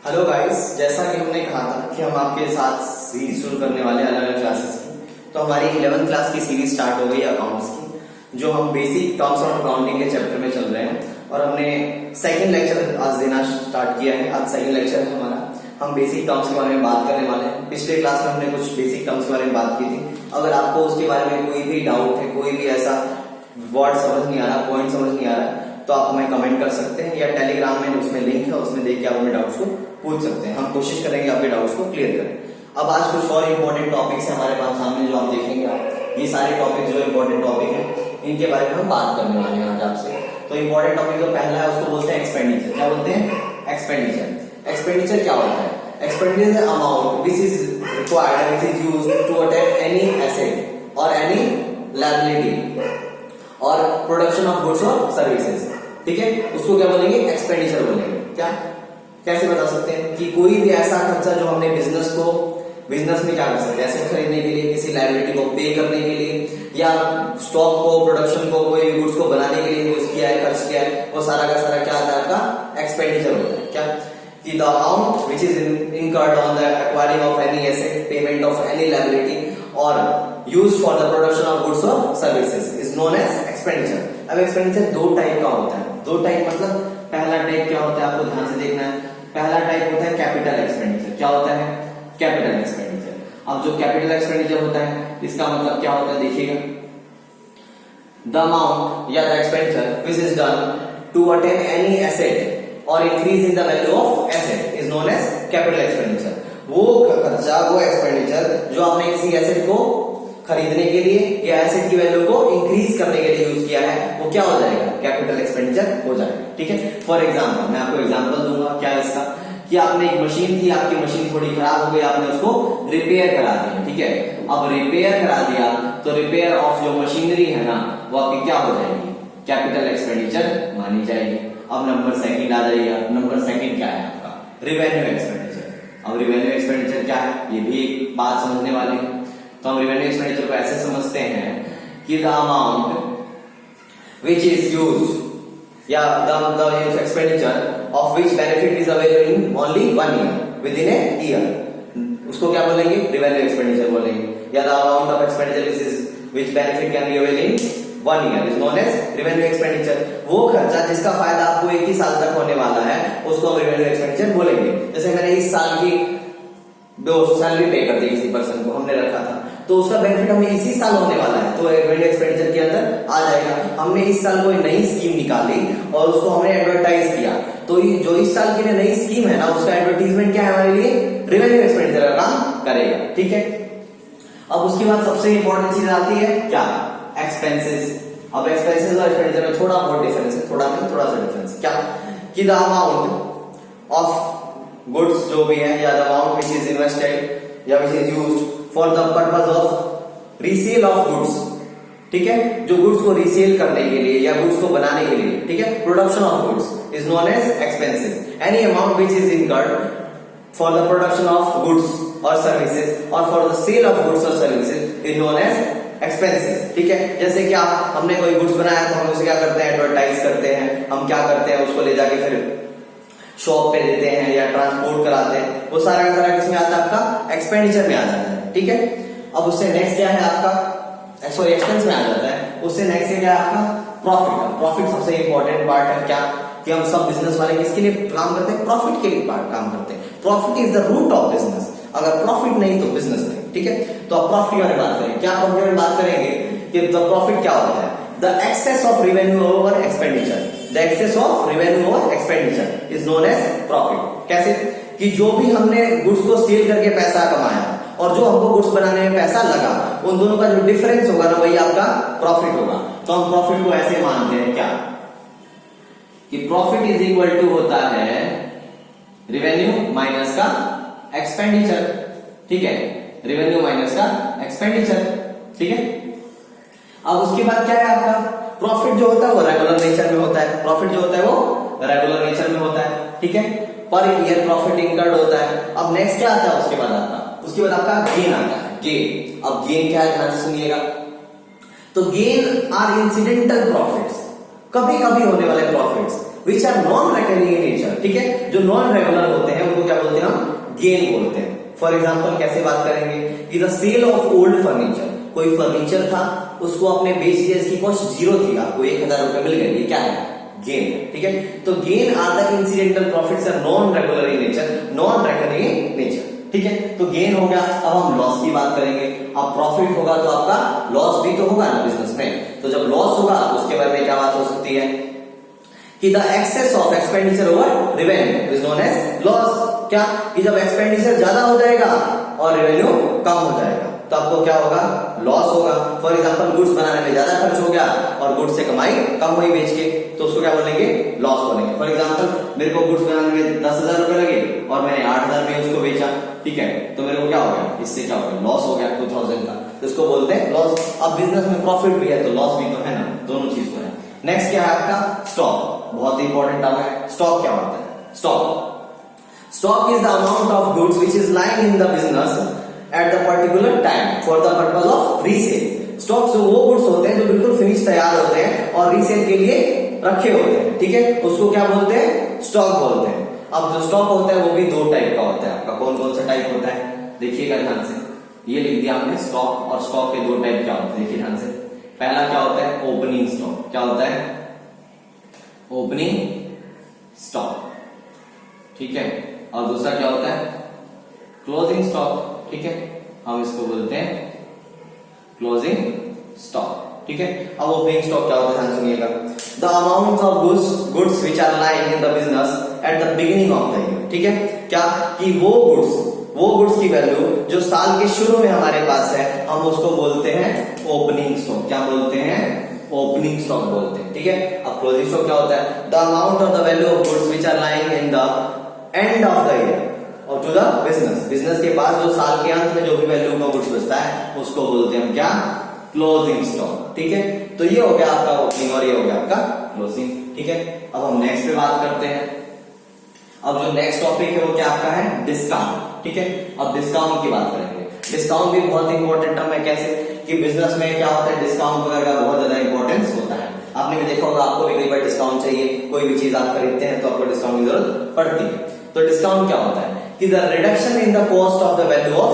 Hello guys, जैसा कि हमने कहा था कि हम आपके साथ सीरीज शुरू करने वाले अलग अलग क्लासेस की। तो हमारी 11th क्लास की सीरीज स्टार्ट हो गई अकाउंट्स की, जो हम बेसिक टर्म्स ऑफ अकाउंटिंग के चैप्टर में चल रहे हैं। और हमने सेकंड लेक्चर आज देना स्टार्ट किया है। आज सेकंड लेक्चर है हमारा। हम बेसिक टर्म्स के बारे में बात करने वाले हैं। पिछले क्लास में हमने कुछ बेसिक टर्म्स के बारे में बात की थी। अगर आपको उसके बारे में कोई भी डाउट है, कोई भी ऐसा वर्ड समझ नहीं आ रहा, पॉइंट समझ नहीं आ रहा, तो आप हमें कमेंट कर सकते हैं, या टेलीग्राम में उसमें लिंक है, उसमें देख के आप अपने डाउट्स को पूछ सकते हैं। हम कोशिश करेंगे आपके डाउट्स को क्लियर करें। अब आज कुछ और इंपॉर्टेंट टॉपिक्स है हमारे पास सामने, जो आप देखेंगे। आप ये सारे टॉपिक जो इंपॉर्टेंट टॉपिक है, इनके बारे में हम बात करने वाले हैं आज आपसे। तो इंपॉर्टेंट टॉपिक जो पहला है उसको बोलते हैं एक्सपेंडिचर। क्या बोलते हैं? एक्सपेंडिचर। एक्सपेंडिचर क्या होता है? Expenditure amount which is required, which is used to attend any asset और एनी लायबिलिटी और प्रोडक्शन ऑफ गुड्स और सर्विसेज। ठीक है, उसको क्या बोलेंगे? एक्सपेंडिचर बोलेंगे। क्या कैसे बता सकते हैं कि कोई भी ऐसा खर्चा जो हमने बिजनेस में क्या कर सकते हैं, एसेट खरीदने के लिए, किसी लायबिलिटी को पे करने के लिए, या स्टॉक को, प्रोडक्शन को, कोई भी गुड्स को बनाने के लिए यूज किया है, खर्च किया है, वो सारा का सारा क्या आता है? आपका एक्सपेंडिचर होता है। क्या कि the amount which is incurred on the acquiring of any asset, payment of any liability और use for the production of goods और services is known as expenditure. अब एक्सपेंडिचर दो टाइप का होता है। दो टाइप मतलब पहला टाइप क्या होता है, आपको ध्यान से देखना है। पहला टाइप होता है कैपिटल एक्सपेंडिचर। क्या होता है? Capital expenditure. अब जो कैपिटल एक्सपेंडिचर होता है, इसका मतलब क्या होता है देखिएगा। द अमाउंट या the expenditure which is done to attain any asset और increase in the value of asset is known as capital expenditure. वो खर्चा, वो एक्सपेंडिचर जो आपने किसी एसेट को खरीदने के लिए या एसेट की वैल्यू को इंक्रीज करने के लिए यूज किया है, वो क्या हो जाएगा? कैपिटल एक्सपेंडिचर हो जाएगा। ठीक है, फॉर एग्जांपल मैं आपको एग्जांपल दूंगा। क्या इसका कि आपने एक मशीन थी, आपकी मशीन थोड़ी खराब हो गई, आपने उसको रिपेयर करा दिया। ठीक है, अब रिपेयर करा दिया तो रिपेयर ऑफ जो मशीनरी है ना, वो आपकी क्या हो जाएगी? कैपिटल एक्सपेंडिचर मानी जाएगी। अब नंबर सेकंड आ जाइए। नंबर सेकंड क्या है आपका? Revenue expenditure. अब रिवेन्यू एक्सपेंडिचर क्या है, ये भी एक बात समझने वाले हैं। तो हम रिवेन्यू एक्सपेंडिचर को ऐसे समझते हैं कि the amount which is used या the expenditure of which benefit is available in only 1 year, with in a year, उसको क्या बोलेंगे? रिवेन्यू एक्सपेंडिचर बोलेंगे। या the amount of expenditure which benefit can be available in 1 year is known as revenue expenditure. वो खर्चा जिसका फायदा आपको 1 ही साल तक होने वाला है, उसको हम रिवेन्यू एक्सपेंडिचर बोलेंगे। जैसे मैंने इस साल की सैलरी पे कर दी किसी पर्सन को, हमने रखा था, तो उसका बेनिफिट हमें इसी साल होने वाला है, तो रिवेन्यू एक्सपेंडिचर के अंदर आ जाएगा। हमने इस साल कोई नई स्कीम निकाली और उसको हमने एडवर्टाइज किया, तो ये जो इस साल की नई स्कीम है ना, उसका एडवर्टीजमेंट क्या है हमारे लिए? रिवेन्यू एक्सपेंडिचर का काम करेगा। ठीक है, अब उसके बाद सबसे इंपॉर्टेंट चीज आती है क्या? एक्सपेंसेस। अब एक्सपेंसेस और एक्सपेंडिचर में थोड़ा बहुत डिफरेंस है, थोड़ा सा डिफरेंस। क्या कि द अमाउंट ऑफ गुड्स जो भी है, या the amount which is invested या which is used for the purpose of resale of goods. ठीक है, जो गुड्स को रीसेल करने के लिए या गुड्स को बनाने के लिए, ठीक है, production of goods is known as expenses. Any amount which is incurred for the production of goods और सर्विसेज और for the sale of goods और services is known as expenses. ठीक है, जैसे कि हमने कोई गुड्स बनाया तो हम उसे क्या करते हैं? एडवर्टाइज करते हैं। हम क्या करते हैं? उसको ले जाके फिर शॉप पे देते हैं या ट्रांसपोर्ट कराते हैं। वो सारा का सारा किसमें आता है? आपका एक्सपेंडिचर में आ जाता है। ठीक है, अब उससे नेक्स्ट क्या है आपका? सॉरी, एक्सपेंस में आ जाता है। उससे नेक्स्ट क्या है आपका? प्रॉफिट। प्रॉफिट सबसे इंपॉर्टेंट पार्ट है। क्या कि हम सब बिजनेस वाले किसके लिए काम करते हैं? प्रॉफिट के लिए काम करते हैं। Profit is the root of business. अगर प्रॉफिट नहीं तो बिजनेस नहीं। ठीक है, तो अब प्रॉफिट के बारे में बात करें। क्या प्रॉफिट में बात करेंगे कि द प्रॉफिट क्या होता है? The excess of revenue over expenditure. The excess of revenue over expenditure is known as profit. कैसे? कि जो भी हमने गुड्स को सेल करके पैसा कमाया और जो हमको गुड्स बनाने में पैसा लगा, उन दोनों का जो डिफरेंस होगा ना, वही आपका प्रॉफिट होगा। तो हम प्रॉफिट को ऐसे मानते हैं क्या कि प्रॉफिट इज इक्वल टू होता है रिवेन्यू माइनस का एक्सपेंडिचर। ठीक है, रिवेन्यू माइनस का एक्सपेंडिचर। ठीक है, अब उसके बाद क्या है आपका? प्रॉफिट जो होता है वो रेगुलर नेचर में होता है। प्रॉफिट जो होता है वो रेगुलर नेचर में होता है। ठीक है, पर ईयर प्रॉफिट इनकर्ड होता है। अब नेक्स्ट क्या आता है उसके बाद आपका? उसके बाद आपका गेन आता है। गेन। अब गेन क्या है, ध्यान से सुनिएगा। तो गेन आर इंसिडेंटल प्रॉफिट्स। कभी कभी होने वाले profits which are non recurring in nature, ठीक है, जो नॉन रेगुलर होते हैं उनको क्या बोलते हैं हम, गेन बोलते हैं। फॉर एग्जाम्पल कैसे बात करेंगे कि the sale of old furniture, कोई फर्नीचर था उसको आपने बेच दिया, इसकी कॉस्ट 0 थी, आपको 1000 रुपए मिल गए, ये क्या है, गेन, ठीक है। तो gain are the incidental profits are non regular in nature, non recurring in nature, ठीक है। तो गेन हो गया। अब हम लॉस की बात करेंगे। अब प्रॉफिट होगा तो आपका लॉस भी तो होगा ना बिजनेस में, तो जब लॉस होगा तो उसके बारे में क्या बात हो सकती है कि the excess of expenditure over revenue is known as loss. क्या कि जब एक्सपेंडिचर ज्यादा हो जाएगा और रेवेन्यू कम हो जाएगा तो आपको क्या होगा, लॉस होगा। फॉर एग्जांपल गुड्स बनाने में ज्यादा खर्च हो गया और गुड्स से कमाई कम हुई बेच के, तो उसको क्या बोलेंगे, लॉस बोलेंगे। फॉर एग्जांपल मेरे को गुड्स बनाने में 10,000 रुपए लगे और मैंने 8,000 में उसको बेचा, ठीक है, तो मेरे को क्या हो गया, इससे क्या हो गया, लॉस हो गया 2000 का, तो इसको बोलते हैं लॉस। अब बिजनेस में प्रॉफिट भी है तो लॉस भी तो है ना, दोनों चीज तो है। नेक्स्ट क्या है आपका, स्टॉक, बहुत इंपॉर्टेंट टर्म है। स्टॉक क्या होता है, stock is the amount of goods which is lying in the business at the particular time for the purpose of resale. Stock जो वो गुड्स होते हैं जो बिल्कुल फिनिश तैयार होते हैं और रीसेल के लिए रखे होते हैं, ठीक है, उसको क्या बोलते हैं, स्टॉक बोलते हैं। अब जो स्टॉक होता है वो भी 2 टाइप का होता है। आपका कौन कौन सा टाइप होता है, देखिएगा ध्यान से, ये लिख दिया हमने स्टॉक, और स्टॉक के 2 टाइप क्या होते हैं, देखिए ध्यान से। पहला क्या होता है, ओपनिंग स्टॉक, क्या होता है, ओपनिंग स्टॉक, ठीक है, और दूसरा क्या होता है, क्लोजिंग स्टॉक, ठीक है, हम इसको बोलते हैं क्लोजिंग स्टॉक, ठीक है। अब ओपनिंग स्टॉक क्या होता है, ध्यान सुनिएगा, the amount of goods which are lying in the business at the beginning of the year, ठीक है, क्या कि वो गुड्स की वैल्यू जो साल के शुरू में हमारे पास है, हम उसको बोलते हैं ओपनिंग स्टॉक, क्या बोलते हैं, ओपनिंग स्टॉक बोलते हैं, ठीक है। अब क्लोजिंग स्टॉक क्या होता है, the amount of the value of goods which are lying in the end of the year और टू द बिजनेस के पास जो साल के अंत में जो भी वैल्यू का गुड्स बचता है उसको बोलते हैं हम क्या, क्लोजिंग स्टॉक, ठीक है। तो ये हो गया आपका ओपनिंग और ये हो गया आपका क्लोजिंग, ठीक है। अब हम नेक्स्ट पे बात करते हैं। अब जो नेक्स्ट टॉपिक है वो क्या आपका है, डिस्काउंट, ठीक है। अब डिस्काउंट की बात करेंगे। डिस्काउंट भी बहुत इंपॉर्टेंट टर्म है, कैसे कि बिजनेस में क्या होता है, डिस्काउंट वगैरह का बहुत ज्यादा इंपॉर्टेंस होता है। आपने भी देखा होगा, आपको भी कई बार डिस्काउंट चाहिए, कोई भी चीज आप खरीदते हैं तो आपको डिस्काउंट की जरूरत पड़ती है। तो डिस्काउंट क्या होता है कि the reduction in the cost of the value of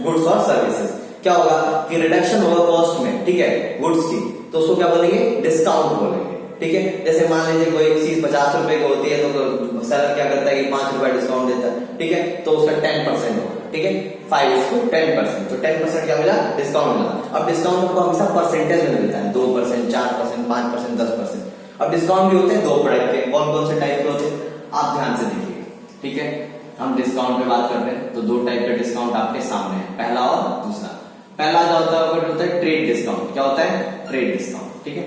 goods और सर्विसेज। क्या होगा कि रिडक्शन होगा कॉस्ट में, ठीक है, गुड्स की, तो उसको क्या बोलेंगे, डिस्काउंट बोलेंगे, ठीक है। जैसे मान लीजिए कोई एक चीज 50 रुपए की होती है तो सेलर क्या करता है कि 5 रुपए डिस्काउंट देता है, ठीक है, तो उसका 10% होगा, ठीक है, 5:10%, तो 10% क्या मिला, डिस्काउंट मिला। अब डिस्काउंट आपको हमेशा परसेंटेज में मिलता है, 2%, 4%, 5%, 10%। अब डिस्काउंट भी होते हैं 2 टाइप के, कौन कौन से टाइप के होते हैं आप ध्यान से देखिए, ठीक है। हम डिस्काउंट पे बात कर रहे हैं तो 2 टाइप का डिस्काउंट आपके सामने है, पहला और दूसरा। पहला जो होता है ट्रेड डिस्काउंट, क्या होता है, ट्रेड डिस्काउंट, ठीक है,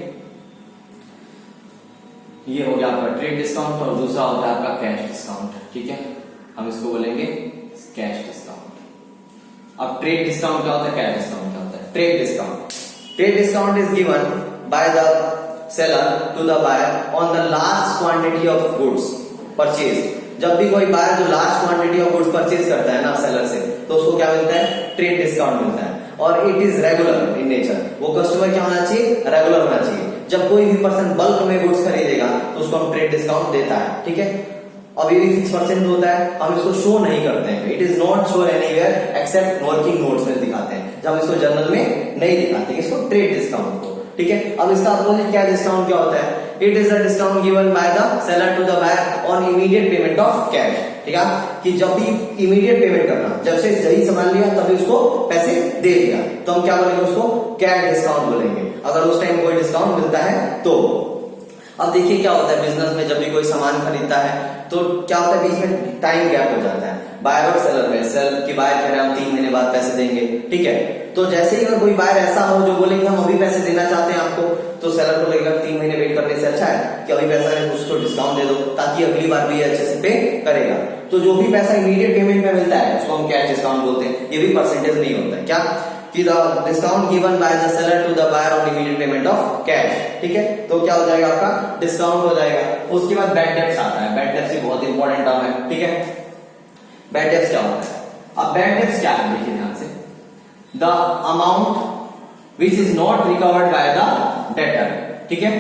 ये हो गया आपका ट्रेड डिस्काउंट। और दूसरा होता है आपका कैश डिस्काउंट, ठीक है, हम इसको बोलेंगे कैश डिस्काउंट। अब ट्रेड डिस्काउंट क्या होता है, कैश डिस्काउंट क्या होता है, trade discount is given by the seller to the buyer on the large quantity of goods purchase. जब भी कोई बायर जो large quantity of goods purchase करता है ना सेलर से, तो उसको क्या मिलता है, ट्रेड डिस्काउंट मिलता है। और it is regular in nature, वो कस्टमर क्या होना चाहिए, रेगुलर होना चाहिए। जब कोई भी पर्सन बल्क में गुड्स खरीदेगा तो उसको हम ट्रेड डिस्काउंट देता है, ठीक है। अब ये भी 6% होता है, हम इसको शो नहीं करते हैं, it is not show anywhere except working notes में दिखाते हैं, जब हम इसको जर्नल में नहीं दिखाते इसको ट्रेड डिस्काउंट को, ठीक है। अब इसका अपोजिट क्या डिस्काउंट क्या होता है, it is a discount given by the seller to the buyer on immediate payment of cash, ठीक है, कि जब भी इमीडिएट पेमेंट करना, जब से सही सामान लिया तभी उसको पैसे दे दिया, तो हम क्या बोलेंगे, उसको कैश डिस्काउंट बोलेंगे, अगर उस टाइम कोई डिस्काउंट मिलता है तो। अब देखिए क्या होता है बिजनेस में, जब भी कोई सामान खरीदता है तो क्या होता है, बीच में टाइम गैप हो जाता है बायर और सेलर में। सेलर की बायर कह रहे हैं हम 3 महीने बाद पैसे देंगे, ठीक है, तो जैसे ही अगर कोई बायर ऐसा हो जो बोले कि हम अभी पैसे देना चाहते हैं आपको, तो सेलर को लगेगा 3 महीने वेट करने से अच्छा है कि अभी पैसा है उसको डिस्काउंट दे दो, ताकि अगली बार भी अच्छे से पे करेगा। तो जो भी पैसा इमीडिएट पेमेंट में मिलता है उसको हम कैश डिस्काउंट बोलते हैं, ये भी परसेंटेज नहीं होता है, क्या कि the discount given by the seller to the buyer on immediate payment of cash, ठीक है। तो क्या हो जाएगा, आपका डिस्काउंट हो जाएगा। उसके बाद बैड डेब्ट्स आता है, बैड डेब्ट्स बहुत इंपॉर्टेंट टर्म है, ठीक है। बैड डेब्ट्स क्या होता है, अब बैड डेब्ट्स क्या है देखिए ध्यान से, the amount which is not recovered by the debtor, ठीक है,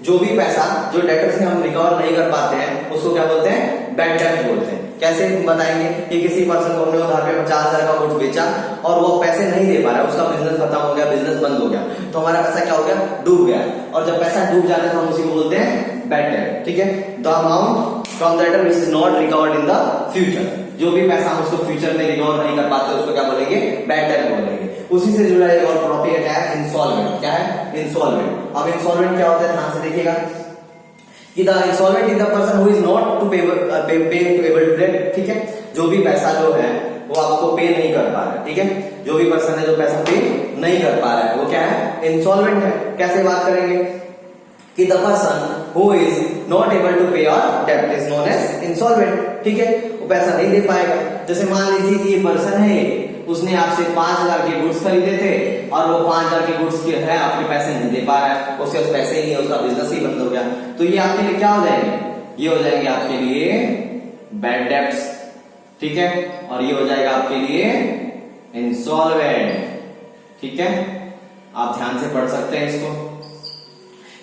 जो भी पैसा जो डेटर से हम रिकवर नहीं कर पाते हैं उसको क्या बोलते हैं, बैड डेट बोलते हैं। कैसे बताएंगे कि किसी पर्सन को हमने उधार पे 50,000 का गुड्स बेचा और वो पैसे नहीं दे पा रहा है, उसका बिजनेस खत्म हो गया, बिजनेस बंद हो गया, तो हमारा पैसा क्या हो गया, डूब गया। और जब पैसा डूब जाता है तो हम उसी को बोलते हैं बैड डेट। ठीक है, the amount from the debtor which is not recovered in the future, जो भी पैसा हम उसको फ्यूचर में रिकवर नहीं कर पाते उसको क्या बोलेंगे, बैड डेट बोलेंगे। उसी से जुड़ा एक और टॉपिक क्या है, इंस्टॉलमेंट। क्या है, इंस्टॉलमेंट। अब इंस्टॉलमेंट क्या होता है, ध्यान से देखिएगा कि the installment is the person who is not to pay to able to pay. ठीक है, जो भी पैसा जो है वो आपको पे नहीं कर पा रहा है। ठीक है, जो भी पर्सन है जो पैसा पे नहीं कर पा रहा है वो क्या है, इंस्टॉलमेंट है। कैसे बात करेंगे कि the person who is not able to pay और debt is known as installment. ठीक है, वो पैसा नहीं दे पाएगा। जैसे मान लीजिए कि ये पर्सन है, उसने आपसे 5,000 के गुड्स खरीदे थे और वो 5,000 के गुड्स के है आपके पैसे नहीं दे पा रहा है, उसके पास पैसे ही नहीं है, उसका बिजनेस ही बंद हो गया, तो ये आपके लिए क्या हो जाएंगे, ये हो जाएंगे आपके लिए बैड डेट्स। ठीक है, और ये हो जाएगा आपके लिए इंसॉल्वेंट। ठीक है, आप ध्यान से पढ़ सकते हैं इसको।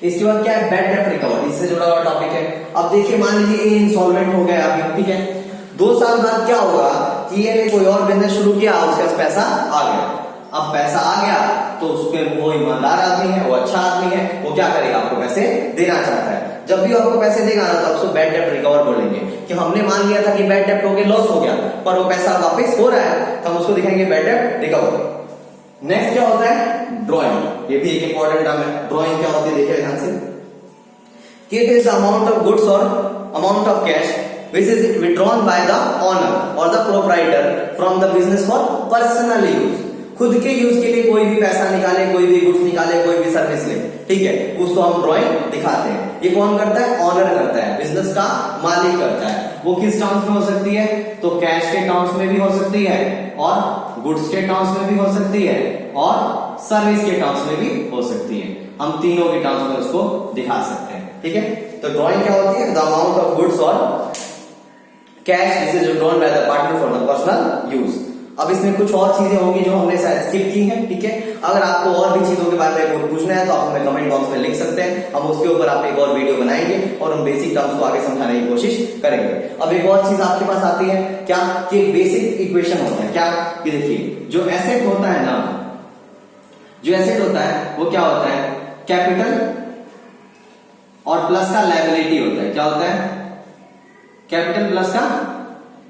इसके बाद क्या है, बैड डेट रिकवर, इससे जुड़ा हुआ टॉपिक है। अब देखिए मान लीजिए ये इंसॉल्वेंट हो गया अभी। ठीक है, 2 साल बाद क्या होगा कि ये कोई और बिजनेस शुरू किया, उसके पास पैसा आ गया। अब पैसा आ गया तो उसमें वो ईमानदार आदमी है, वो अच्छा आदमी है, वो क्या करेगा, आपको पैसे देना चाहता है। जब भी आपको पैसे देगा ना तो उसको बैड डेट रिकवर बोलेंगे कि हमने मान लिया था कि बैड डेट हो गया, लॉस हो गया, पर वो पैसा वापस हो रहा है तो हम उसको दिखाएंगे बैड डेट रिकवर। नेक्स्ट क्या होता है, ड्रॉइंग। ये भी एक इंपॉर्टेंट टर्म है। ड्रॉइंग क्या होती है, देखिए ध्यान से कि it is amount of goods और amount of cash which is withdrawn by the owner or the proprietor from the business for personal use। खुद के यूज के लिए कोई भी पैसा निकाले, कोई भी गुड्स निकाले, कोई भी सर्विस ले, ठीक है, उसको हम ड्राइंग दिखाते हैं। ये कौन करता है, ऑनर करता है, बिजनेस का मालिक करता है। वो किस टर्म्स में हो सकती है, तो कैश के टर्म्स में भी हो सकती है और गुड्स के टर्म्स में भी हो सकती है और सर्विस के टर्म्स में भी हो सकती है। हम तीनों के टर्म्स में उसको दिखा सकते हैं। ठीक है, तो ड्राइंग क्या होती है, द अमाउंट ऑफ गुड्स और cash this is drawn by the partner for the personal use. अब इसमें कुछ और चीजें होंगी जो हमने शायद स्किप की हैं। ठीक है, अगर आपको और भी चीजों के बारे में पूछना है तो आप हमें कमेंट बॉक्स में लिख सकते हैं, हम उसके ऊपर आप एक और वीडियो बनाएंगे और हम बेसिक टर्म्स को आगे समझाने की कोशिश करेंगे। अब एक और चीज आपके पास आती है क्या, कि बेसिक इक्वेशन होता है क्या, कि देखिए जो एसेट होता है ना, जो एसेट होता है वो क्या होता है, कैपिटल और प्लस का लायबिलिटी होता है। क्या होता है, कैपिटल प्लस का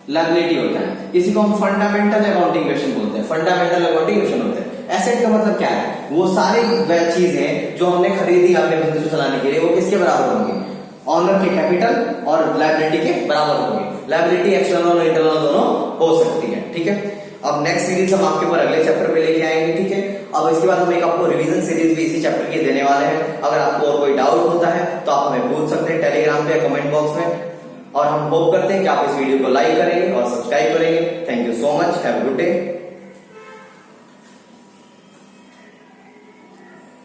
लायबिलिटी होता है। इसी को हम फंडामेंटल अकाउंटिंग इक्वेशन बोलते हैं। फंडामेंटल अकाउंटिंग इक्वेशन होते हैं। एसेट का मतलब क्या है, वो सारी चीजें जो हमने खरीदी अपने बिजनेस को चलाने के लिए वो किसके बराबर होंगी, ऑनर के कैपिटल और लायबिलिटी के बराबर होंगी। लायबिलिटी एक्सटर्नल और इंटरनल दोनों हो सकती है। ठीक है, अब नेक्स्ट सीरीज हम आपके ऊपर अगले चैप्टर पे लेके आएंगे। ठीक है, अब इसके बाद हम एक आपको रिवीजन सीरीज भी इसी चैप्टर की देने वाले हैं। अगर आपको और कोई डाउट होता है तो आप हमें पूछ सकते हैं टेलीग्राम पे, कमेंट बॉक्स में, और हम होप करते हैं कि आप इस वीडियो को लाइक करेंगे और सब्सक्राइब करेंगे। Thank you so much, have a good day.